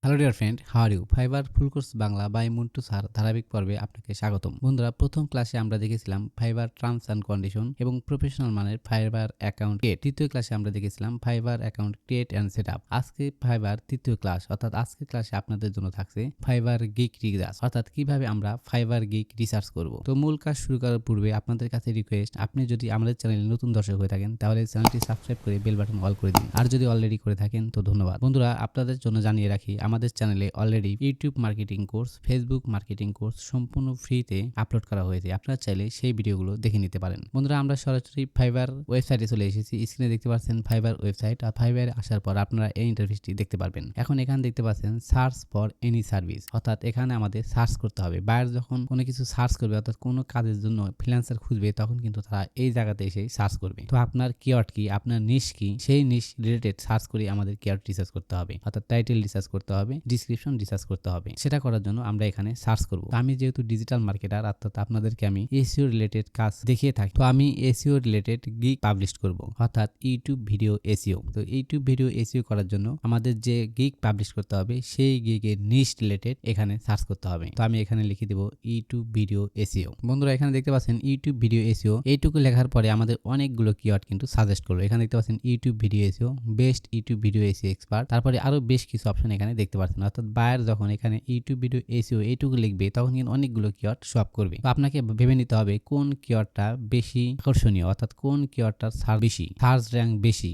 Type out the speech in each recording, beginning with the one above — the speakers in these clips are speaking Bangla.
Hello dear friend, how are you? Fiverr full course Bangla by Montu sir ধারাবাহিক পর্বে আপনাকে স্বাগতম। বন্ধুরা, প্রথম ক্লাসে আমরা দেখেছিলাম ফাইবার টার্মস অ্যান্ড কন্ডিশন এবং প্রফেশনাল মানের ফাইবার অ্যাকাউন্ট ক্রিয়েট। তৃতীয় ক্লাসে আমরা দেখেছিলাম Fiverr account create and set up. আজকে ফাইবার তৃতীয় ক্লাস অর্থাৎ আজকের ক্লাসে আপনাদের জন্য থাকছে ফাইবার গিগ রিসার্চ অর্থাৎ কিভাবে আমরা ফাইবার গিগ রিসার্চ করব। তো মূল কাজ শুরু করার পূর্বে আপনাদের কাছে রিকোয়েস্ট, আপনি যদি আমাদের চ্যানেলে নতুন দর্শক হয়ে থাকেন তাহলে চ্যানেলটি সাবস্ক্রাইব করে বেল বাটন অল করে দিন, আর যদি অলরেডি করে থাকেন তো ধন্যবাদ। বন্ধুরা, আপনাদের জন্য জানিয়ে রাখি আমাদের চ্যানেলে already YouTube marketing course, Facebook marketing course সম্পূর্ণ ফ্রিতে আপলোড করা হয়েছে। আপনারা চাইলে সেই ভিডিওগুলো দেখে নিতে পারেন। বন্ধুরা, আমরা সরাসরি ফাইবার ওয়েবসাইটে চলে এসেছি। স্ক্রিনে দেখতে পাচ্ছেন ফাইবার ওয়েবসাইট, আর ফাইবারে আসার পর আপনারা এই ইন্টারফেসটি দেখতে পারবেন। এখন এখানে দেখতে পাচ্ছেন সার্চ ফর এনি সার্ভিস, অর্থাৎ এখানে আমাদের সার্চ করতে হবে। বায়ার যখন কোনো কিছু সার্চ করবে অর্থাৎ কোনো কাজের জন্য ফ্রিল্যান্সার খুঁজবে তখন কিন্তু তারা এই জায়গাতে এসে সার্চ করবে। তো আপনার কিওয়ার্ড কি, আপনার নিশ কি, সেই নিশ রিলেটেড সার্চ করে আমাদের কিওয়ার্ড রিসার্চ করতে হবে, অর্থাৎ টাইটেল রিসার্চ করতে হবে, ডিসক্রিপশন রিসার্চ করতে হবে। সেটা করার জন্য আমরা এখানে সার্চ করব। আমি যেহেতু ডিজিটাল মার্কেটার অর্থাৎ আপনাদেরকে আমি এসইও রিলেটেড কাজ দেখিয়ে থাকি, তো আমি এসইও রিলেটেড গিগ পাবলিশ করব, অর্থাৎ ইউটিউব ভিডিও এসইও। তো ইউটিউব ভিডিও এসইও করার জন্য আমাদের যে গিগ পাবলিশ করতে হবে সেই গিগের নিশ রিলেটেড এখানে সার্চ করতে হবে। তো আমি এখানে লিখে দেব ইউটিউব ভিডিও এসইও। বন্ধুরা, এখানে দেখতে পাচ্ছেন ইউটিউব ভিডিও এসইও। এইটুকু লেখার পরে আমাদের অনেকগুলো কিওয়ার্ড কিন্তু সাজেস্ট করলো। এখানে দেখতে পাচ্ছেন YouTube video SEO, best YouTube video SEO expert, তারপরে আরো বেশ কিছু অপশন এখানে দেখতে পাচ্ছেন। অর্থাৎ বায়ার যখন এখানে ইউটিউব ভিডিও এসইও এইটুকু লিখবে তখন কিন্তু অনেকগুলো কিওয়ার্ড শো আপ করবে। তো আপনাকে ভেবে নিতে হবে কোন কিওয়ার্ডটা বেশি আকর্ষণীয়, অর্থাৎ কোন কিওয়ার্ডটার সার্চ বেশি, সার্চ র্যাঙ্ক বেশি,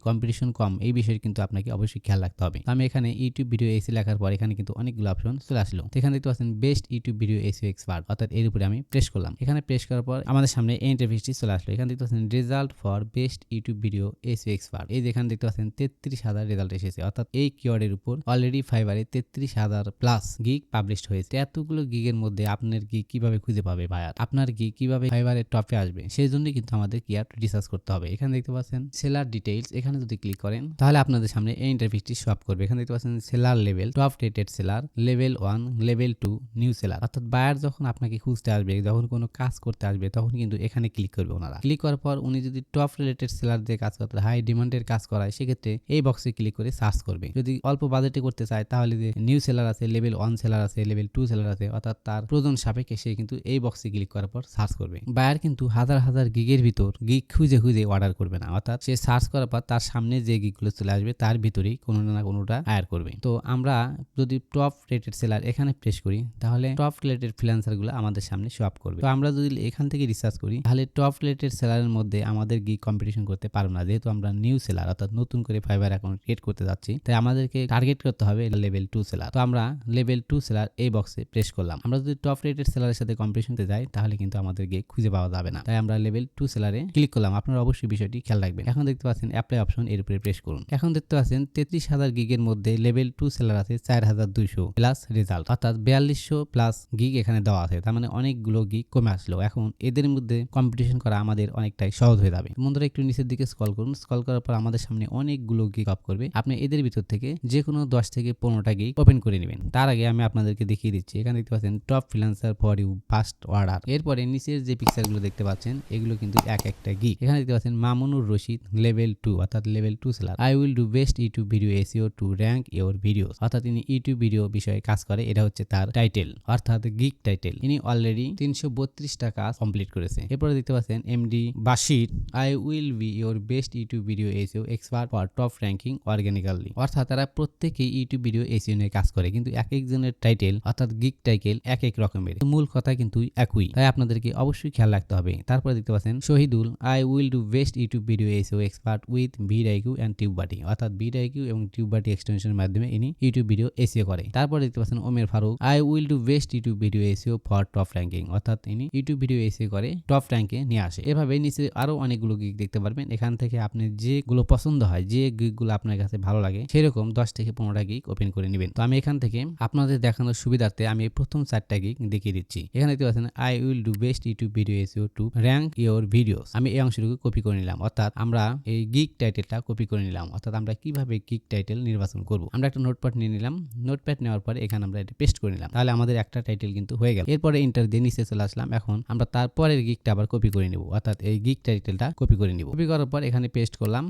কম্পিটিশন কম, এই বিষয়ে কিন্তু আপনাকে অবশ্যই খেয়াল রাখতে হবে। আমি এখানে ইউটিউব ভিডিও এসইও লেখার পর এখানে কিন্তু অনেকগুলো অপশন চলে আসলো। এখানে দেখতে পাচ্ছেন best YouTube video SEO expert, অর্থাৎ এর উপরে আমি প্রেস করলাম। এখানে প্রেস করার পর আমাদের সামনে এই ইন্টারফেসটি চলে আসলো। এখানে দেখতে পাচ্ছেন result for best YouTube video SEO expert. এই যেখানে দেখতে পাচ্ছেন 33,000 রেজাল্ট এসেছে, অর্থাৎ এই কিওয়ার্ডের উপর অলরেডি ফাইবারে 33,000 প্লাস গিগ পাবলিশ হয়েছে। এতগুলো গিগের মধ্যে আপনার গিগ কিভাবে খুঁজে পাবে বায়ার, আপনার গিগ কিভাবে ফাইবারের টপে আসবে, সেই জন্য কিন্তু আমাদের কিওয়ার্ড রিসার্চ করতে হবে। এখানে দেখতে পাচ্ছেন সেলার ডিটেইলস, এখানে যদি ক্লিক করেন তাহলে আপনাদের সামনে এই ইন্টারফেসটি শো আপ করবে। এখানে দেখতে পাচ্ছেন seller level, top rated seller, level 1, level 2, new seller. অর্থাৎ বায়ার যখন আপনাকে খুঁজতে আসবে, যখন কোনো কাজ করতে আসবে তখন কিন্তু এখানে ক্লিক করবে ওনারা। ক্লিক করার পর উনি যদি টপ রিলেটেড সেলার দিয়ে কাজ করতে, হাই ডিমান্ডের কাজ করায়, সেক্ষেত্রে এই বক্সে ক্লিক করে সার্চ করবে। যদি অল্প বাজেটে করতে চায় তাহলে যে নিউ সেলার আছে, লেভেল 1 সেলার আছে, লেভেল 2 সেলার আছে, অর্থাৎ তার প্রয়োজন সাপেক্ষে সে কিন্তু এই বক্সে ক্লিক করার পর সার্চ করবে। বায়ার কিন্তু হাজার হাজার গিগের ভিতর গিগ খুঁজে অর্ডার করবে না, অর্থাৎ সে সার্চ করার পর তার সামনে যে গিগগুলো চলে আসবে তার ভিতরেই কোনো না কোনোটা হায়ার করবে। তো আমরা যদি টপ রেটেড সেলার এখানে প্রেস করি তাহলে টপ রিলেটেড ফ্রিল্যান্সার গুলো আমাদের সামনে শো আপ করবে। তো আমরা যদি এখান থেকে রিসার্চ করি তাহলে টপ রিলেটেড সেলারের মধ্যে আমাদের গিগ কম্পিটিশন করতে পারবো না, যেহেতু আমরা নিউ সেলার অর্থাৎ নতুন করে ফাইবার অ্যাকাউন্ট ক্রিয়েট করতে যাচ্ছি। তাই আমাদেরকে টার্গেট করতে হবে লেভেল 2 সেলার। তো আমরা লেভেল 2 সেলার এই বক্সে প্রেস করলাম। আমরা যদি টপ রেটেড সেলারের সাথে কম্পিটিশনতে যাই তাহলে কিন্তু আমাদের গিগ খুঁজে পাওয়া যাবে না, তাই আমরা লেভেল 2 সেলারে ক্লিক করলাম। আপনারা অবশ্যই বিষয়টি খেয়াল রাখবেন। এখন দেখতে পাচ্ছেন অ্যাপ্লাই অপশন, এর উপরে প্রেস করুন। এখন দেখতে পাচ্ছেন 33,000 গিগের মধ্যে লেভেল 2 সেলার আছে 4,200 প্লাস রেজাল্ট, অর্থাৎ 4200 প্লাস গিগ এখানে দেওয়া আছে। তার মানে অনেকগুলো গিগ কমে আসলো। এখন এদের মধ্যে কম্পিটিশন করা আমাদের অনেকটাই সহজ হয়ে যাবে। বন্ধুরা, একটু নিচের দিকে স্ক্রল করুন। স্ক্রল করার পর আমাদের সামনে অনেকগুলো গিগ আপ করবে। আপনি এদের ভিতর থেকে যে কোনো 10 থেকে 15টা গিগ ওপেন করে নেবেন। তার আগে আমি আপনাদেরকে দেখিয়ে দিচ্ছি। এখানে দেখতে পাচ্ছেন top freelancer for you first order. এরপরে নিচের যে পিকচারগুলো দেখতে পাচ্ছেন এগুলো কিন্তু এক একটা গিগ। এখানে দেখতে পাচ্ছেন মামুনুর রশিদ লেভেল 2, অর্থাৎ level 2 seller. I will do best YouTube video SEO to rank your videos, অর্থাৎ তিনি ইউটিউব ভিডিও বিষয়ে কাজ করে, এটা হচ্ছে তার টাইটেল অর্থাৎ গিগ টাইটেল। ইনি অলরেডি 332টা কাজ কমপ্লিট করেছে। এরপরে দেখতে পাচ্ছেন MD Bashir, I will be your best YouTube video SEO expert for top ranking organically, অর্থাৎ তারা প্রত্যেকেই ইউটিউব ভিডিও এসইও নিয়ে কাজ করে, কিন্তু এক একজনের টাইটেল অর্থাৎ গিগ টাইটেল এক এক রকমের, মূল কথা কিন্তু একই, তাই আপনাদেরকে অবশ্যই খেয়াল রাখতে হবে। তারপরে দেখতে পাচ্ছেন Shahidul, I will do best YouTube video SEO expert with vidIQ and TubeBuddy, অর্থাৎ ভিডিআইকিউ এবং টিউববাটি এক্সটেনশনের মাধ্যমে ইনি ইউটিউব ভিডিও এসইও করে। তারপরে দেখতে পাচ্ছেন Omar Faruk, I will do best YouTube video SEO for top ranking, অর্থাৎ ইনি ইউটিউব ভিডিও এসইও করে টপ র্যাঙ্কে নিয়ে আসে। এভাবে নিচে আরো অনেকগুলো গিগ দেখতে পারবেন। এখান থেকে আপনি যেগুলো পছন্দ হয়, যে গিগগুলো আপনার কাছে ভালো লাগে সেরকম 10 থেকে 15টা গিগ ওপেন করে নেবেন। তো আমি এখান থেকে আপনাদের দেখানোর সুবিধার্থে আমি প্রথম 4টা গিগ দেখিয়ে দিচ্ছি। এখানে দেখতে পাচ্ছেন I will do best YouTube video SEO to rank your videos. আমি এই অংশটুকু কপি করে নিলাম, অর্থাৎ আমরা এই গিগ টাইটেলটা কপি করে নিলাম। অর্থাৎ আমরা কিভাবে গিগ টাইটেল নির্বাচন করব, আমরা একটা নোটপ্যাড নিয়ে নিলাম। নোটপ্যাড নেওয়ার পরে এখানে আমরা এটা পেস্ট করে নিলাম, তাহলে আমাদের একটা টাইটেল কিন্তু হয়ে গেল। এরপরে এন্টার দিয়ে নিচে চলে আসলাম। এখন আমরা তারপরের গিগটা আবার কপি করে নিব, অর্থাৎ এই গিগ টাইটেলটা কপি করে নিব। কপি করার পর এখানে পেস্ট করলাম।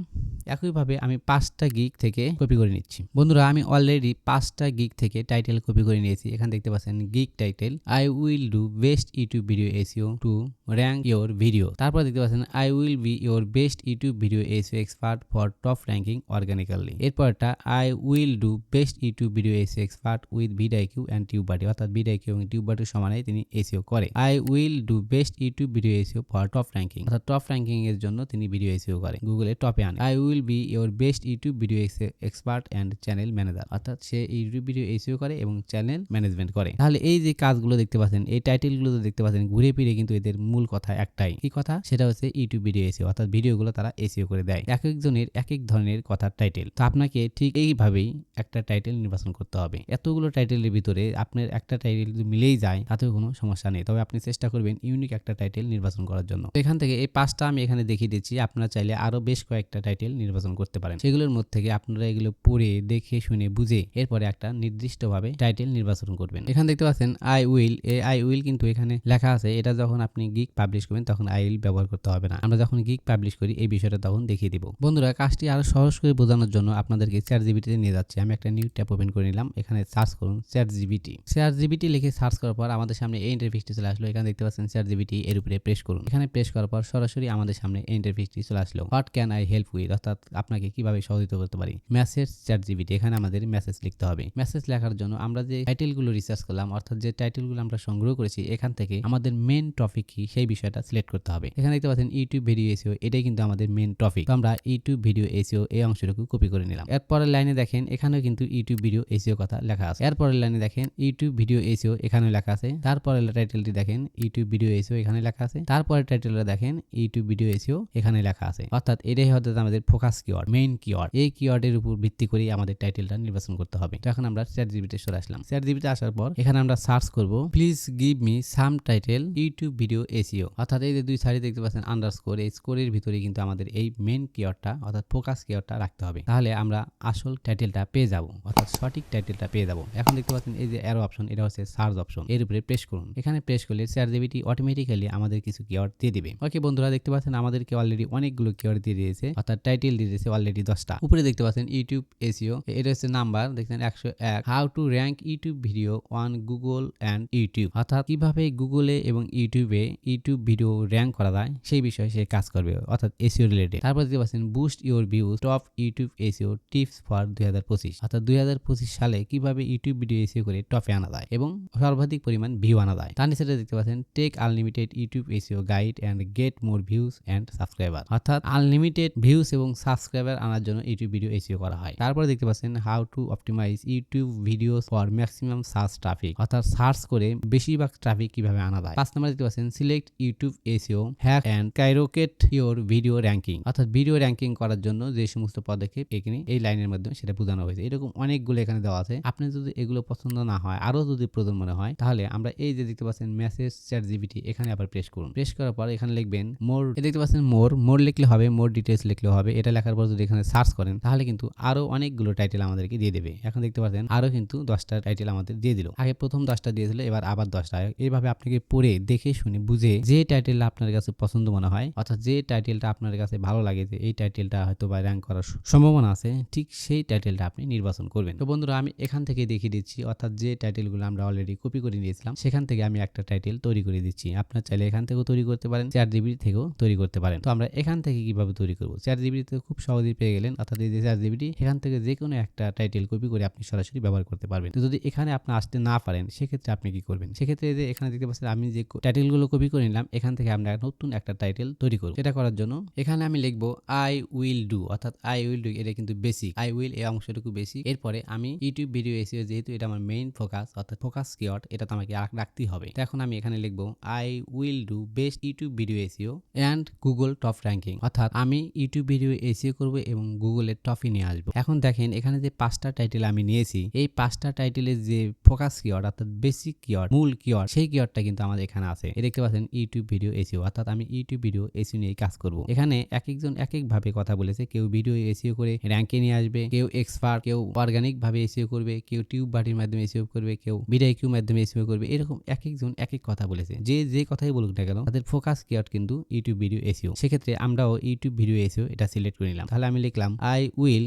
একইভাবে আমি 5টা গিগ থেকে কপি করে নিচ্ছি। বন্ধুরা আমি অলরেডি 5টা গিগ থেকে টাইটেল কপি করে নিয়েছি। এখানে দেখতে পাচ্ছেন gig title I will do best YouTube video SEO to rank your video. তারপর দেখতে পাচ্ছেন I will be your best YouTube video SEO expert for top ranking organically. এরপরটা I will do best YouTube video SEO expert with vidIQ and TubeBuddy, অর্থাৎ ভিডিআইকিউ এবং টিউবারটির সমানেই তিনি এসইও করে। I will do best YouTube video SEO for top ranking, অর্থাৎ টপ র্যাঙ্কিং এর জন্য তিনি ভিডিও এসইও করে, গুগলে টপে আনে। I will be your best YouTube video expert and channel manager, অর্থাৎ সে ইউটিউব ভিডিও এসইও করে এবং চ্যানেল ম্যানেজমেন্ট করে। তাহলে এই যে কাজগুলো দেখতে পাচ্ছেন, এই টাইটেলগুলো দেখতে পাচ্ছেন, ঘুরে ফিরে কিন্তু এদের মূল কথা একটাই। কি কথা? সেটা হচ্ছে ইউটিউব ভিডিও এসইও, অর্থাৎ ভিডিওগুলো তারা এসইও করে দেয়। এক একজনের এক এক ধরনের কথার টাইটেল। তো আপনাকে ঠিক এইভাবেই একটা টাইটেল নির্বাচন করতে হবে। এতগুলো টাইটেলের ভিতরে আপনার একটা টাইটেল যদি মিলেই যায় তাতেও কোনো সমস্যা নেই, তবে আপনি চেষ্টা করবেন ইউনিক একটা টাইটেল নির্বাচন করার জন্য। এখান থেকে এই 5টা আমি এখানে দেখিয়ে দিচ্ছি, আপনারা চাইলে আরো বেশ কয়েকটা টাইটেল নির্বাচন করতে পারেন। সেগুলোর মধ্যে থেকে আপনারা এগুলো পড়ে দেখে শুনে বুঝে এরপরে একটা নির্দিষ্টভাবে টাইটেল নির্বাচন করবেন। এখানে দেখতে পাচ্ছেন আই উইল, এই আই উইল কিন্তু এখানে লেখা আছে, এটা যখন আপনি গিগ পাবলিশ করবেন তখন আই উইল ব্যবহার করতে হবে না। আমরা যখন গিগ পাবলিশ করি এই বিষয়টা তখন দেখিয়ে দিব। বন্ধুরা কাজটি আরো সহজ করে বোঝানোর জন্য আপনাদেরকে চ্যাটজিপিটিতে নিয়ে যাচ্ছি। আমি একটা নিউ ট্যাব ওপেন করে নিলাম, এখানে সার্চ করুন চ্যাটজিপিটি। চ্যাটজিপিটি লিখে সার্চ করার পর আমাদের সামনে এই ইন্টারফেসটি চলে আসলো। এখানে দেখতে পাচ্ছেন চ্যাটজিপিটি, এর উপরে প্রেস করুন। এখানে প্রেস করার পর সরাসরি আমাদের সামনে এই ইন্টারফেসটি চলে আসলো। What can I help with, অর্থাৎ আপনাকে কিভাবে সহযোগিতা করতে পারি। মেসেজ চ্যাটজিপিটি, এখানে আমাদের মেসেজ লিখতে হবে। মেসেজ লেখার জন্য আমরা যে টাইটেলগুলো রিসার্চ করলাম, অর্থাৎ যে টাইটেলগুলো আমরা সংগ্রহ করেছি, এখান থেকে আমাদের মেন টপিক কি সেই বিষয়টা সিলেক্ট করতে হবে। এখানে দেখতে পাচ্ছেন ইউটিউব ভিডিও এসইও, এটাই কিন্তু আমাদের মেন টপিক। তো আমরা ইউটিউব ভিডিও এসইও এই অংশটুকু কপি করে নিলাম। এরপরের লাইনে দেখেন এখানেও কিন্তু ইউটিউব ভিডিও এসইও কথা লেখা আছে। এরপরের লাইনে দেখেন ইউটিউব ভিডিও এসইও এখানেও লেখা আছে। তারপরের টাইটেলটি দেখেন ইউটিউব ভিডিও এসইও এখানে লেখা আছে। তারপরের টাইটেলটা দেখেন ইউটিউব ভিডিও এসইও এখানে লেখা আছে। অর্থাৎ এটাই হচ্ছে আমাদের ফোকাস কিওয়ার্ড, মেইন কিওয়ার্ড। এই কিওয়ার্ডের উপর ভিত্তি করে আমাদের টাইটেলটা নির্বাচন করতে হবে। তো এখন আমরা চ্যাটজিপিটি চলে আসলাম। চ্যাটজিপিটি আসার পর এখানে আমরা সার্চ করব please give me some title YouTube video SEO, অর্থাৎ এই যে দুই সাইডে দেখতে পাচ্ছেন আন্ডারস্কোর, এই স্কোরের ভিতরে কিন্তু আমাদের এই মেইন কিওয়ার্ডটা অর্থাৎ ফোকাস কিওয়ার্ডটা রাখতে হবে। তাহলে আমরা আসল টাইটেলটা পেয়ে যাব, অর্থাৎ সঠিক টাইটেলটা পেয়ে যাব। এখন দেখতে পাচ্ছেন এই যে অ্যারো অপশন, এটা হচ্ছে সার্চ অপশন, এর উপরে প্রেস করুন। এখানে প্রেস করলে চ্যাটজিপিটি অটোমেটিক্যালি আমাদের কিছু কিওয়ার্ড দিয়ে দিবে। ওকে বন্ধুরা দেখতে পাচ্ছেন আমাদেরকে অলরেডি অনেকগুলো কিওয়ার্ড দিয়ে দিয়েছে, অর্থাৎ টাইটেল দিয়ে দিয়েছে অলরেডি 10টা। উপরে দেখতে পাচ্ছেন ইউটিউব এসইও, এটা হচ্ছে নাম্বার দেখছেন 101, how to rank YouTube video on Google and YouTube, অর্থাৎ কিভাবে গুগলে এবং ইউটিউবে ইউটিউব ভিডিও র্যাঙ্ক করা যায় সেই বিষয়ে সে কাজ করবে, অর্থাৎ এসইও রিলেটেড। তারপর দেখতে পাচ্ছেন boost your views top YouTube SEO tips for 2025, অর্থাৎ 2025 সালে কিভাবে ইউটিউব ভিডিও এসইও করে টপে আনা যায় এবং সর্বাধিক পরিমাণ ভিউ আনা যায়। তার নিচে দেখতে পাচ্ছেন take unlimited YouTube SEO guide and get more views and subscriber, অর্থাৎ আনলিমিটেড ভিউজ এবং সাবস্ক্রাইবার আনার জন্য ইউটিউব ভিডিও এসইও করা হয়। তারপরে দেখতে পাচ্ছেন how to optimise YouTube videos for maximum search traffic, অর্থাৎ সার্চ করে বেশিরভাগ ট্রাফিক কিভাবে আনা যায়। 5 নম্বর দেখতে পাচ্ছেন select YouTube SEO hack and skyrocket your video ranking, অর্থাৎ ভিডিও র্যাঙ্কিং করার জন্য যে সমস্ত পদক্ষেপ এখানে এই লাইনের মাধ্যমে সেটা বোঝানো হয়েছে। এরকম অনেকগুলো এখানে দেওয়া আছে। আপনি যদি এগুলো পছন্দ না হয়, আরো যদি প্রয়োজন মনে হয়, তাহলে আমরা এই যে দেখতে পাচ্ছেন মেসেজ চ্যাটজিপিটি এখানে আবার প্রেস করুন। প্রেস করার পর এখানে লিখবেন মোর, দেখতে পাচ্ছেন মোর লিখলে হবে, মোর ডিটেলস লিখলে হবে। এটা লেখার পর যদি এখানে সার্চ করেন তাহলে কিন্তু আরো অনেকগুলো টাইটেল আমাদেরকে দিয়ে দেবে। এখন দেখতে পাচ্ছেন আরো কিন্তু 10টা টাইটেল আমাদের দিয়ে দিল। আগে প্রথম 10টা দিয়েছিল, এবার আবার 10টা। এইভাবে আপনাকে পড়ে দেখে শুনে বুঝে যে টাইটেলটা আপনার কাছে পছন্দ মনে হয়, অর্থাৎ যে টাইটেলটা আপনার কাছে ভালো লাগে, যে এই টাইটেলটা হয়তো বা র্যাঙ্ক করার সম্ভাবনা আছে, ঠিক সেই টাইটেলটা আপনি নির্বাচন করবেন। তো বন্ধুরা আমি এখান থেকে দেখিয়ে দিচ্ছি, অর্থাৎ যে টাইটেলগুলো আমরা অলরেডি কপি করে নিয়েছিলাম সেখান থেকে আমি একটা টাইটেল তৈরি করে দিচ্ছি। আপনার চাইলে এখান থেকেও তৈরি করতে পারেন, চ্যাটজিপিটি থেকেও তৈরি করতে পারেন। তো আমরা এখান থেকে কিভাবে তৈরি করব, চ্যাটজিপিটি থেকে খুব সহজেই পেয়ে গেলেন, অর্থাৎ এই যে চ্যাটজিপিটি, এখান থেকে যে কোনো একটা টাইটেল কপি করে আপনি সরাসরি ব্যবহার করতে পারবেন। তো যদি এখানে আপনি আসতে না পারেন সেক্ষেত্রে আপনি কি করবেন, সেক্ষেত্রে যে এখানে দেখতে পাচ্ছেন আমি যে টাইটেলগুলো কপি করে নিলাম এখান থেকে আমরা নতুন একটা টাইটেল তৈরি করব। সেটা করার জন্য এখানে আমি লিখবো আই উইল ডু, অর্থাৎ আই উইল ডু এটা কিন্তু বেসিক, আই উইল এই অংশটুকু বেসিক। এরপরে আমি ইউটিউব ভিডিও এসইও, যেহেতু এটা আমার মেইন ফোকাস, অর্থাৎ ফোকাস কিওয়ার্ড, এটা তো আমাকে রাখতেই হবে। তো এখন আমি এখানে লিখবো I will do best YouTube video SEO and Google top ranking, অর্থাৎ আমি ইউটিউব ভিডিও এসইও করব এবং গুগলের টপে নিয়ে আসবো। এখন দেখেন এখানে যে 5টা টাইটেল আমি নিয়েছি, এই 5টা টাইটেলের যে ফোকাস কিওয়ার্ড অর্থাৎ বেসিক কিওয়ার্ড, মূল কিওয়ার্ড, সেই কিওয়ার্ডটা কিন্তু আমাদের এখানে আছে। দেখতে পাচ্ছেন ইউটিউব ভিডিও এসইও, অর্থাৎ আমি ইউটিউব ভিডিও এসইও নিয়ে কাজ করব। এখানে এক একজন এক এক ভাবে কথা বলেছে, কেউ ভিডিও এসইও করে র্যাঙ্কে নিয়ে আসবে, কেউ এক্সপার্ট, কেউ অর্গানিক ভাবে এসইও করবে, কেউ টিউব বাটির মাধ্যমে এসইও করবে, কেউ ভিডিআইকিউ মাধ্যমে এসইও করবে। এরকম এক একজন এক এক কথা বলেছে। যে কথাই বলুক না কেন তাদের ফোকাস কিওয়ার্ড কিন্তু ইউটিউব ভিডিও এসইও। সেক্ষেত্রে আমরাও ইউটিউব ভিডিও এসইও এটা সিলেক্ট করে নিলাম। তাহলে আমি লিখলাম আই উইল,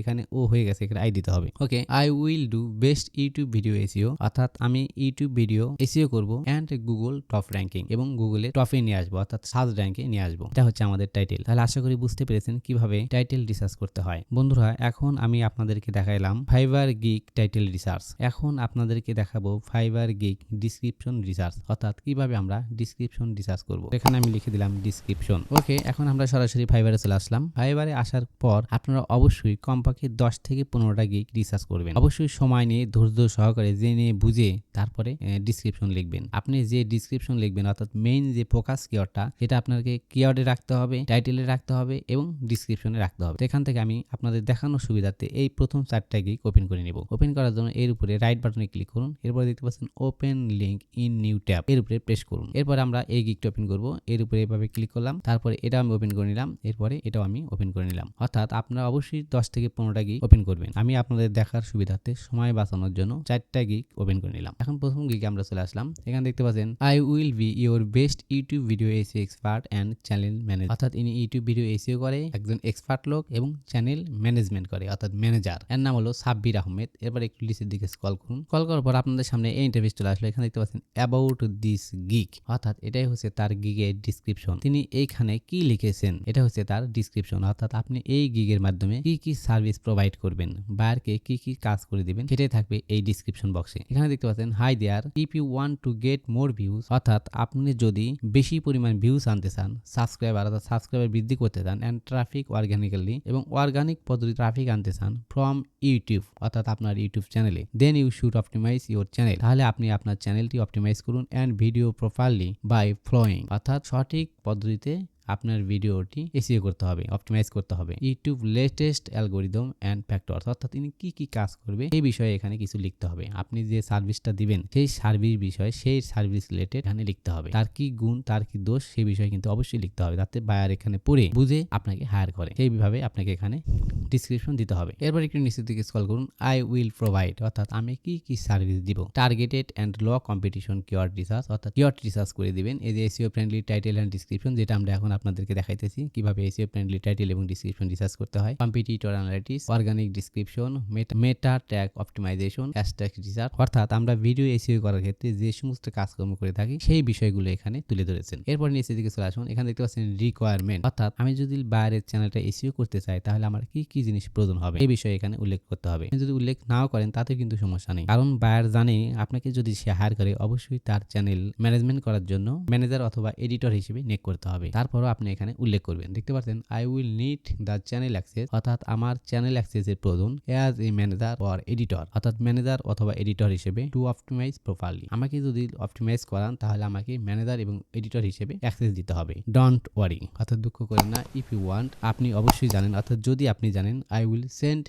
এখানে ও হয়ে গেছে, এখানে আই দিতে হবে। Okay, I will do best YouTube video SEO, অর্থাৎ আমি ইউটিউব ভিডিও এসইও করব অ্যান্ড গুগল টপ র্যাঙ্কিং, এবং গুগলে টপে নিয়ে আসবো, অর্থাৎ সার্চ র্যাঙ্কে নিয়ে আসবো। এটা হচ্ছে আমাদের টাইটেল। তাহলে আশা করি বুঝতে পেরেছেন কিভাবে টাইটেল রিসার্চ করতে হয়। বন্ধুরা, এখন আমি আপনাদেরকে দেখাইলাম ফাইবার গিগ টাইটেল রিসার্চ। এখন আপনাদেরকে দেখাবো ফাইবার গিগ ডিসক্রিপশন রিসার্চ, অর্থাৎ কিভাবে আমরা ডিসক্রিপশন রিসার্চ করব। এখানে আমি লিখে দিলাম ডিসক্রিপশন। ওকে, এখন আমরা সরাসরি ফাইবারে চলে আসলাম। ফাইবারে আসার পর আপনারা অবশ্যই কমপক্ষে 10 থেকে 15টা গিগ রিসার্চ করবেন। অবশ্যই সময় নিয়ে ধৈর্য সহকারে জেনে বুঝে তারপরে ডিসক্রিপশন লিখবেন। আপনি যে ডিসক্রিপশন লিখবেন, অর্থাৎ মেইন যে ফোকাস কিওয়ার্ডটা, সেটা আপনাকে কিওয়ার্ডে রাখতে হবে, টাইটেলে রাখতে হবে এবং ডিসক্রিপশনে রাখতে হবে। এখান থেকে আমি আপনাদের দেখানোর সুবিধার্থে এই প্রথম 4টা গিগ ওপেন করে নিব। ওপেন করার জন্য এর উপরে রাইট বাটনে ক্লিক করুন। এরপরে দেখতে পাচ্ছেন open link in new tab, এর উপরে প্রেস করুন। এরপর আমরা এই গিগটা ওপেন করব। এর উপরে এভাবে ক্লিক করলাম, তারপরে এটা আমি ওপেন করে নিলাম, এরপরে এটাও আমি ওপেন করে নিলাম। অর্থাৎ আপনারা অবশ্যই 10 থেকে 15টা গিগ ওপেন করবেন। আমি আপনাদের দেখার সুবিধার্থে সময় বাঁচানোর জন্য 4টা গিগ ওপেন করে নিলাম। এখন প্রথম গিগে আমরা চলে আসলাম। এখানে দেখতে পাচ্ছেন I will B your best YouTube video SEO expert and channel manager, অর্থাৎ ইনি ইউটিউব ভিডিও এসইও করে, একজন এক্সপার্ট লোক এবং চ্যানেল ম্যানেজমেন্ট করে, অর্থাৎ ম্যানেজার। এর নাম হলো সাব্বির আহমেদ। এরপর একটু নিচের দিকে স্ক্রল করুন। স্ক্রল করার পর আপনাদের সামনে এই ইন্টারফেস চলে আসলো। এখানে দেখতে পাচ্ছেন অ্যাবাউট দিস গিগ, অর্থাৎ এটাই হচ্ছে তার গিগের ডিসক্রিপশন। তিনি এইখানে কি লিখেছেন, এটা হচ্ছে তার ডিসক্রিপশন, অর্থাৎ আপনি এই গিগের মাধ্যমে কি কি সার্ভিস প্রোভাইড করবেন, বায়ারকে কি কি কাজ করে দিবেন, সেটাই থাকবে এই ডিসক্রিপশন বক্সে। এখানে দেখতে পাচ্ছেন hi there, if you want to get more views, অর্থাৎ আপনি যদি বেশি পরিমাণ ভিউজ আনতে চান, সাবস্ক্রাইবার অর্থাৎ সাবস্ক্রাইবার বৃদ্ধি করতে চান, এন্ড ট্রাফিক অর্গানিক্যালি এবং অর্গানিক পদ্ধতি ট্রাফিক আনতে চান ফ্রম ইউটিউব, অর্থাৎ আপনার ইউটিউব চ্যানেলে, then you should optimise your channel, তাহলে আপনি আপনার চ্যানেলটি অপটিমাইজ করুন and video properly by following, অর্থাৎ সঠিক পদ্ধতিতে আপনার ভিডিওটি এসইও করতে হবে, অপটিমাইজ করতে হবে। YouTube latest algorithm and factors, অর্থাৎ তিনি কি কি কাজ করবে এই বিষয়ে এখানে কিছু লিখতে হবে। আপনি যে সার্ভিসটা দিবেন সেই সার্ভিস বিষয়ে, সেই সার্ভিস রিলেটেড এখানে লিখতে হবে। তার কি গুণ, তার কি দোষ, সেই বিষয়ে কিন্তু অবশ্যই লিখতে হবে, যাতে বায়ার এখানে পড়ে বুঝে আপনাকে হায়ার করে। সেইভাবে আপনাকে এখানে ডিসক্রিপশন দিতে হবে। এরপর একটু নিচের দিকে স্ক্রল করুন। আই উইল প্রোভাইড, অর্থাৎ আমি কি কি সার্ভিস দিব। Targeted and low competition keyword research, অর্থাৎ কিওয়ার্ড রিসার্চ করে দিবেন। এই যে SEO friendly title and description, যেটা আমরা এখন আপনাদেরকে দেখাইতেছি কিভাবে এসইও ফ্রেন্ডলি টাইটেল এবং ডিসক্রিপশন রিসার্চ করতে হয়। Competitor analytics, organic description, meta tag optimisation, hashtag research, অর্থাৎ আমরা ভিডিও এসইও করার ক্ষেত্রে যে সমস্ত কাজকর্ম করে থাকি সেই বিষয়গুলো এখানে তুলে ধরেছেন। এরপর নিচের দিকে চলে আসুন। এখানে দেখতে পাচ্ছেন রিকোয়ারমেন্ট, অর্থাৎ আমি যদি বাইরের চ্যানেলটা এসইও করতে চাই তাহলে আমার কি কি জিনিস প্রয়োজন হবে এই বিষয়ে এখানে উল্লেখ করতে হবে। যদি উল্লেখ নাও করেন তাতে কিন্তু সমস্যা নেই, কারণ বায়ার জানে আপনাকে যদি সে হায়ার করে অবশ্যই তার চ্যানেল ম্যানেজমেন্ট করার জন্য ম্যানেজার অথবা এডিটর হিসেবে নিয়োগ করতে হবে। তারপরও আপনি এখানে উল্লেখ করবেন। দেখতে পাচ্ছেন I will need the channel access, অর্থাৎ আমার চ্যানেল অ্যাক্সেসের প্রয়োজন as a manager or editor, অর্থাৎ ম্যানেজার অথবা এডিটর হিসেবে টু অপটিমাইজ প্রপারলি। আমাকে যদি অপটিমাইজ করান তাহলে আমাকে ম্যানেজার এবং এডিটর হিসেবে অ্যাক্সেস দিতে হবে। ডোন্ট ওয়ারি, অর্থাৎ দুঃখ করেন না। ইফ ইউ ওয়ান্ট, আপনি অবশ্যই জানেন, অর্থাৎ যদি আপনি জানেন, I will send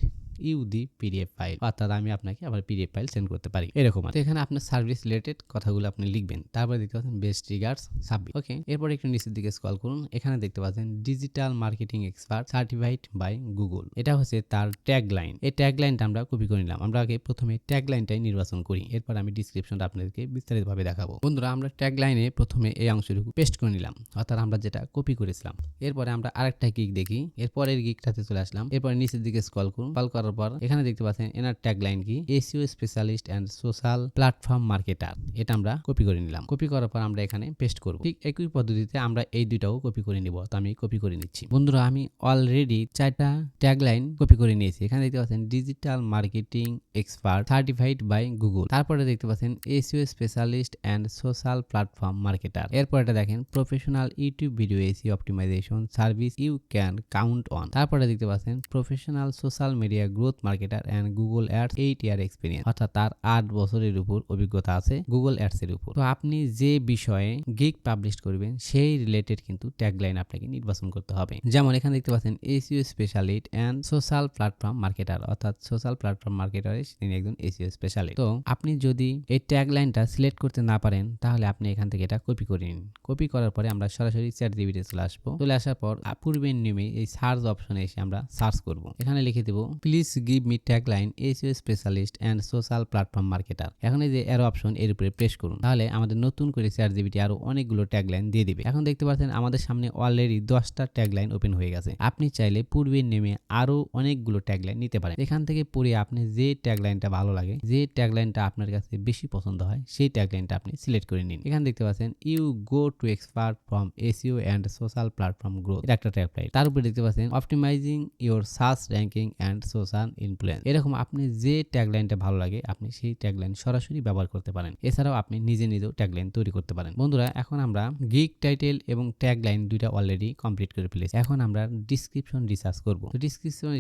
you the PDF file, অর্থাৎ আমি আপনাকে আবার পিডিএফ ফাইল সেন্ড করতে পারি, এরকম। তো এখানে আপনার সার্ভিস রিলেটেড কথাগুলো আপনি লিখবেন। তারপরে দেখতে পাচ্ছেন বেস্ট রিগার্ডস সাব্বির। ওকে, এরপর একটু নিচের দিকে স্ক্রল করুন। এখানে দেখতে পাচ্ছেন digital marketing expert certified by Google, এটা হচ্ছে তার ট্যাগ লাইন। এই ট্যাগ লাইনটা আমরা কপি করে নিলাম। আমরা আগে প্রথমে ট্যাগ লাইনটাই নির্বাচন করি, এরপর আমি ডিসক্রিপশনটা আপনাদেরকে বিস্তারিতভাবে দেখাবো। বন্ধুরা, আমরা ট্যাগ লাইনে প্রথমে এই অংশটুকু পেস্ট করে নিলাম, অর্থাৎ আমরা যেটা কপি করেছিলাম। এরপরে আমরা আরেকটা গিগ দেখি, এরপরের গিগটাতে চলে আসলাম। এরপর নিচের দিকে স্ক্রল করুন। স্ক্রল করার পর এখানে দেখতে পাচ্ছেন এনার ট্যাগ লাইন কি, SEO specialist and social platform marketer, এটা আমরা কপি করে নিলাম। কপি করার পর আমরা এখানে পেস্ট করব। ঠিক একই পদ্ধতিতে আমরা এই দুইটাও কপি করে নিব। তো আমি কপি করে নিচ্ছি। বন্ধুরা, আমি অলরেডি 4টা ট্যাগ লাইন কপি করে নিয়েছি। এখানে দেখতে পাচ্ছেন digital marketing expert certified by Google, তারপরে দেখতে পাচ্ছেন SEO specialist and social platform marketer, এরপর এটা দেখেন professional YouTube video SEO optimisation service you can count on, তারপরে দেখতে পাচ্ছেন professional social media growth marketer and Google ads 8 year experience, অর্থাৎ তার 8 বছরের উপর অভিজ্ঞতা আছে গুগল অ্যাডস এর উপর। তো আপনি যে বিষয়ে গিগ পাবলিশ করবেন সেই রিলেটেড কিন্তু ট্যাগলাইন আপনাকে নির্বাচন করতে হবে। যেমন এখানে দেখতে পাচ্ছেন SEO specialist and social platform marketer, অর্থাৎ সোশ্যাল প্ল্যাটফর্ম মার্কেটারে তিনি একজন এসইও স্পেশালিস্ট। তো আপনি যদি এই ট্যাগলাইনটা সিলেক্ট করতে না পারেন তাহলে আপনি এখান থেকে এটা কপি করে নিন। কপি করার পরে আমরা সরাসরি চ্যাটজিপিটি চলে আসবো। চলে আসার পর পূর্বের নিয়মে এই সার্চ অপশনে এসে আমরা সার্চ করব। এখানে লিখে দেব please please give me tagline SEO specialist and social platform marketer. এখন এই যে অ্যারো অপশন এর উপরে প্রেস করুন, তাহলে আমাদের নতুন করে চ্যাটজিপিটি আরো অনেকগুলো ট্যাগলাইন দিয়ে দিবে। এখন দেখতে পাচ্ছেন আমাদের সামনে অলরেডি 10টা ট্যাগলাইন ওপেন হয়ে গেছে। আপনি চাইলে পূর্বে নেমে আরো অনেকগুলো ট্যাগলাইন নিতে পারেন। এখান থেকে পড়ে আপনি যে ট্যাগলাইনটা ভালো লাগে, যে ট্যাগলাইনটা আপনার কাছে বেশি পছন্দ হয়, সেই ট্যাগলাইনটা আপনি সিলেক্ট করে নিন। এখানে দেখতে পাচ্ছেন you go to expert from SEO and social platform growth, এটা একটা ট্যাগলাইন। তার উপরে দেখতে পাচ্ছেন optimising your search ranking and social influence. এরকম আপনি যে ট্যাগলাইনটা ভালো লাগে আপনি সেই ট্যাগলাইন সরাসরি ব্যবহার করতে পারেন। এছাড়াও আপনি নিজেও ট্যাগলাইন তৈরি করতে পারেন। বন্ধুরা, এখন আমরা গিগ টাইটেল এবং ট্যাগলাইন দুইটা অলরেডি কমপ্লিট করে ফেলেছি। এখন আমরা ডিসক্রিপশন রিসার্চ করব। তো ডিসক্রিপশন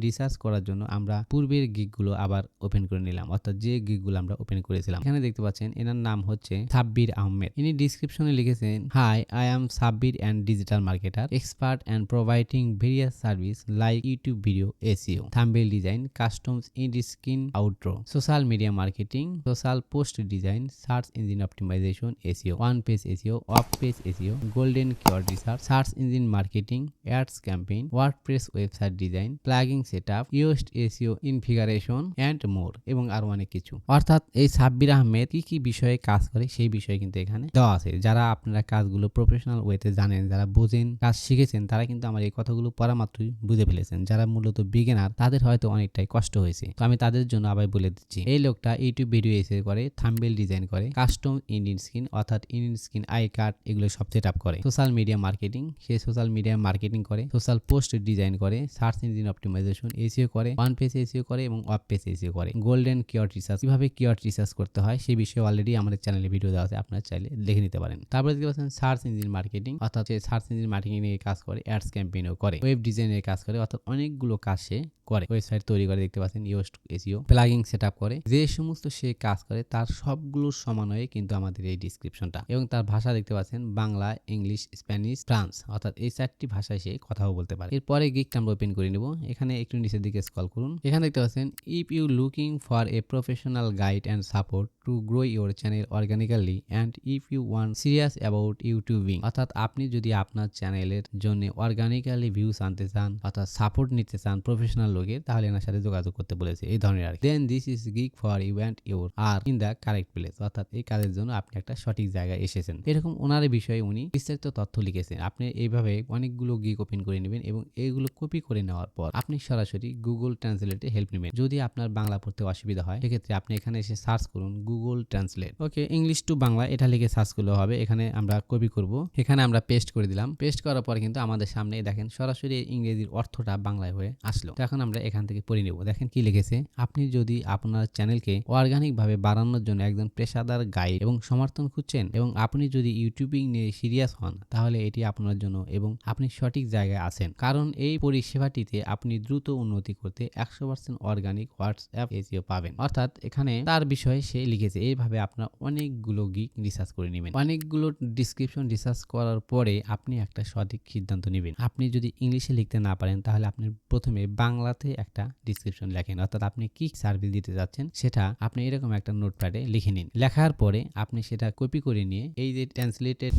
রিসার্চ করার জন্য আমরা পূর্বের গিগগুলো আবার ওপেন করে নিলাম, অর্থাৎ যে গিগগুলো আমরা ওপেন করেছিলাম। এখানে দেখতে পাচ্ছেন এনার নাম হচ্ছে সাব্বির আহমেদ। ইনি ডিসক্রিপশনে লিখেছেন, hi, I am Sabbir and digital marketer expert and providing various service like YouTube video, SEO, thumbnail design, customs in screen outro, social media marketing, social post design, search engine optimization, SEO, one page SEO, off page SEO, golden keyword research, search engine marketing, ads campaign, WordPress website design, plugin setup, used SEO configuration and more, এবং আরো অনেক কিছু। অর্থাৎ এই সাব্বির আহমেদ কি কি বিষয়ে কাজ করে সেই বিষয়ে কিন্তু এখানে দেওয়া আছে। যারা আপনারা কাজগুলো প্রফেশনাল ওয়েতে জানেন, যারা বোঝেন, কাজ শিখেছেন, তারা কিন্তু আমার এই কথাগুলো পড়া মাত্রই বুঝে ফেলেছেন। যারা মূলত বিগিনার, তাদের হয়তো অনেকটাই কষ্ট হয়েছে। তো আমি তাদের জন্য আবার বলে দিচ্ছি, এই লোকটা ইউটিউব ভিডিও এসে করে, থাম্বনেল ডিজাইন করে, কাস্টম ইন্ডিয়ান স্ক্রিন অর্থাৎ ইন্ডিয়ান স্ক্রিন আই কার্ড এগুলো সব সেট আপ করে, সোশ্যাল মিডিয়া মার্কেটিং, সে সোশ্যাল মিডিয়া মার্কেটিং করে, সোশ্যাল পোস্ট ডিজাইন করে, সার্চ ইঞ্জিন অপটিমাইজেশন, এসইও করে, ওয়ান পেজ এসইও করে এবং অফ পেজ এসইও করে, গোল্ডেন কিওয়ার্ড রিসার্চ, কিভাবে কিওয়ার্ড রিসার্চ করতে হয় সেই বিষয়ে অলরেডি আমাদের চ্যানেলে ভিডিও দেওয়া আছে, আপনারা চাইলে দেখে নিতে পারেন। তারপরে দেখতে পাচ্ছেন সার্চ ইঞ্জিন মার্কেটিং, অর্থাৎ সে সার্চ ইঞ্জিন মার্কেটিং নিয়ে কাজ করে, অ্যাডস ক্যাম্পেইনও করে, ওয়েব ডিজাইনের কাজ করে, অর্থাৎ অনেকগুলো কাজ সে করে, ওয়েবসাইট তৈরি করে। দেখতে পাচ্ছেন ইউএসড এসইও, প্লাগিং সেটআপ করে, যে সমস্ত সে কাজ করে তার সবগুলোর সমন্বয়ে কিন্তু আমাদের এই ডিসক্রিপশনটা। এবং তার ভাষা দেখতে পাচ্ছেন বাংলা, ইংলিশ, স্প্যানিশ, ফ্রান্স, অর্থাৎ এই 4টি ভাষায় সে কথাও বলতে পারে। এরপরে গিগটা আমরা ওপেন করে নেব। এখানে একটু নিচের দিকে স্ক্রল করুন। এখানে দেখতে পাচ্ছেন if you looking for a professional guide and support to grow your channel organically and if you want serious about youtubing, অর্থাৎ আপনি যদি আপনার চ্যানেলের জন্য অর্গানিক্যালি ভিউস আনতে চান, অর্থাৎ সাপোর্ট নিতে চান প্রফেশনাল লোকের, তাহলে এনার সাথে যোগাযোগ করতে বলেছে এই ধরনের আর। Then this is gig for you and your are in the correct place, অর্থাৎ এই কাজের জন্য আপনি একটা সঠিক জায়গায় এসেছেন। এরকম ওনার বিষয়ে উনি বিস্তারিত তথ্য লিখেছেন। আপনি এইভাবে অনেকগুলো গিগ ওপেন করে নেবেন এবং এইগুলো কপি করে নেওয়ার পর আপনি সরাসরি গুগল ট্রান্সলেটে হেল্প নেবেন। যদি আপনার বাংলা পড়তে অসুবিধা হয়, সেক্ষেত্রে আপনি এখানে এসে সার্চ করুন Google translate, okay, English to Bangla, এটা লিখে সার্চ করলে হবে। এখানে আমরা কপি করব, এখানে আমরা পেস্ট করে দিলাম। পেস্ট করার পর কিন্তু আমাদের সামনে দেখেন সরাসরি ইংরেজির অর্থটা বাংলায় হয়ে আসলো। তো এখন আমরা এখান থেকে পড়ে নেব। দেখেন কি লিখেছে, আপনি যদি আপনার চ্যানেলকে অর্গানিক ভাবে বাড়ানোর জন্য একজন পেশাদার গাইড এবং সমর্থন খুঁজছেন এবং আপনি যদি ইউটিউবিং নিয়ে সিরিয়াস হন, তাহলে এটি আপনার জন্য এবং আপনি সঠিক জায়গায় আছেন, কারণ এই পরিষেবাটিতে আপনি দ্রুত উন্নতি করতে 100% অর্গানিক হোয়াটসঅ্যাপ এসইও পাবেন। অর্থাৎ এখানে তার বিষয়ে সে লিখেছে। এইভাবে আপনার অনেকগুলো গিগ রিসার্চ করে নেবেন। অনেকগুলো ডিসক্রিপশন রিসার্চ করার পরে আপনি একটা সঠিক সিদ্ধান্ত নেবেন। আপনি যদি ইংলিশে লিখতে না পারেন, তাহলে আপনি প্রথমে বাংলাতে একটা ডিসক্রিপশন লেখেন, অর্থাৎ আপনি কি সার্ভিস দিতে যাচ্ছেন সেটা আপনি এরকম একটা নোটপ্যাডে লিখে নিন। লেখার পরে আপনি সেটা কপি করে নিয়ে এই যে ট্রান্সলেটেড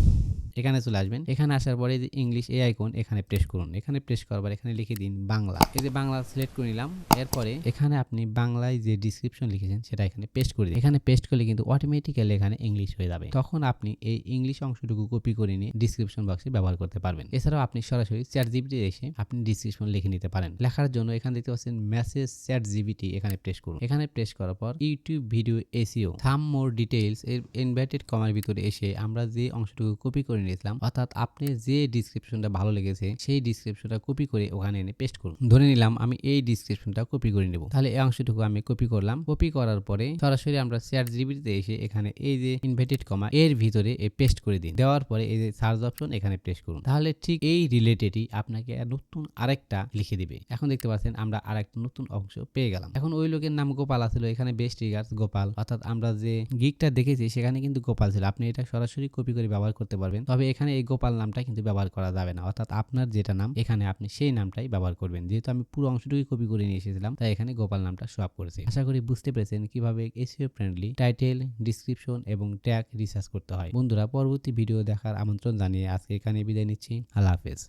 এখানে চলে আসবেন। এখানে আসার পরে যে ইংলিশ এই আইকন এখানে প্রেস করুন। এখানে প্রেস করার পর এখানে লিখে দিন বাংলা। এই যে বাংলা সিলেক্ট করে নিলাম। এরপরে এখানে আপনি বাংলায় যে ডিসক্রিপশন লিখেছেন সেটা এখানে পেস্ট করে দিন। এখানে পেস্ট করলে কিন্তু অটোমেটিক্যালি এখানে ইংলিশ হয়ে যাবে। তখন আপনি এই ইংলিশ অংশটুকু কপি করে নিয়ে ডিসক্রিপশন বক্সে ব্যবহার করতে পারবেন। এছাড়াও আপনি সরাসরি চ্যাটজিপিটি এসে আপনি ডিসক্রিপশন লিখে নিতে পারেন। লেখার জন্য এখানে দেখতে পাচ্ছেন মেসেজ চ্যাটজিপিটি, এখানে প্রেস করুন। এখানে প্রেস করার পর ইউটিউব ভিডিও এসইও সাম মোর ডিটেইলস এর ইনভার্টেড কমার ভিতরে এসে আমরা যে অংশটুকু কপি করে নিয়েছিলাম, অর্থাৎ আপনি যে ডিসক্রিপশনটা ভালো লেগেছে সেই ডিসক্রিপশনটা কপি করে ওখানে এনে পেস্ট করুন। ধরে নিলাম আমি এই ডিসক্রিপশনটা কপি করে নেব, তাহলে এই অংশটুকু আমি কপি করলাম। কপি করার পরে সরাসরি আমরা চ্যাটজিপিটিতে এসে এখানে এই যে ইনভার্টেড কমা এর ভিতরে পেস্ট করে দিন। দেওয়ার পরে এই যে সার্চ অপশন এখানে প্রেস করুন। তাহলে ঠিক এই রিলেটেডই আপনাকে নতুন আরেকটা লিখে দিবে। এখন দেখতে পাচ্ছেন আমরা আরেকটা নতুন অংশ পেয়ে গেলাম। এখন ওই লোকের নাম গোপাল আছিল, এখানে বেস্ট রিগার্ডস গোপাল, অর্থাৎ আমরা যে গিগটা দেখেছি সেখানে কিন্তু গোপাল ছিল। আপনি এটা সরাসরি কপি করে ব্যবহার করতে পারবেন, তবে এখানে এই গোপাল নামটা কিন্তু ব্যবহার করা যাবে না। অর্থাৎ আপনার যেটা নাম এখানে আপনি সেই নামটাই ব্যবহার করবেন। যেহেতু আমি পুরো অংশটুকু কপি করে নিয়ে এসেছিলাম, তাই এখানে গোপাল নামটা শো আপ করেছে। আশা করি বুঝতে পেরেছেন কিভাবে এসইও ফ্রেন্ডলি টাইটেল, ডিসক্রিপশন এবং ট্যাগ রিসার্চ করতে হয়। বন্ধুরা, পরবর্তী ভিডিও দেখার আমন্ত্রণ জানিয়ে আজকে এখানে বিদায় নিচ্ছি। আল্লাহ হাফেজ।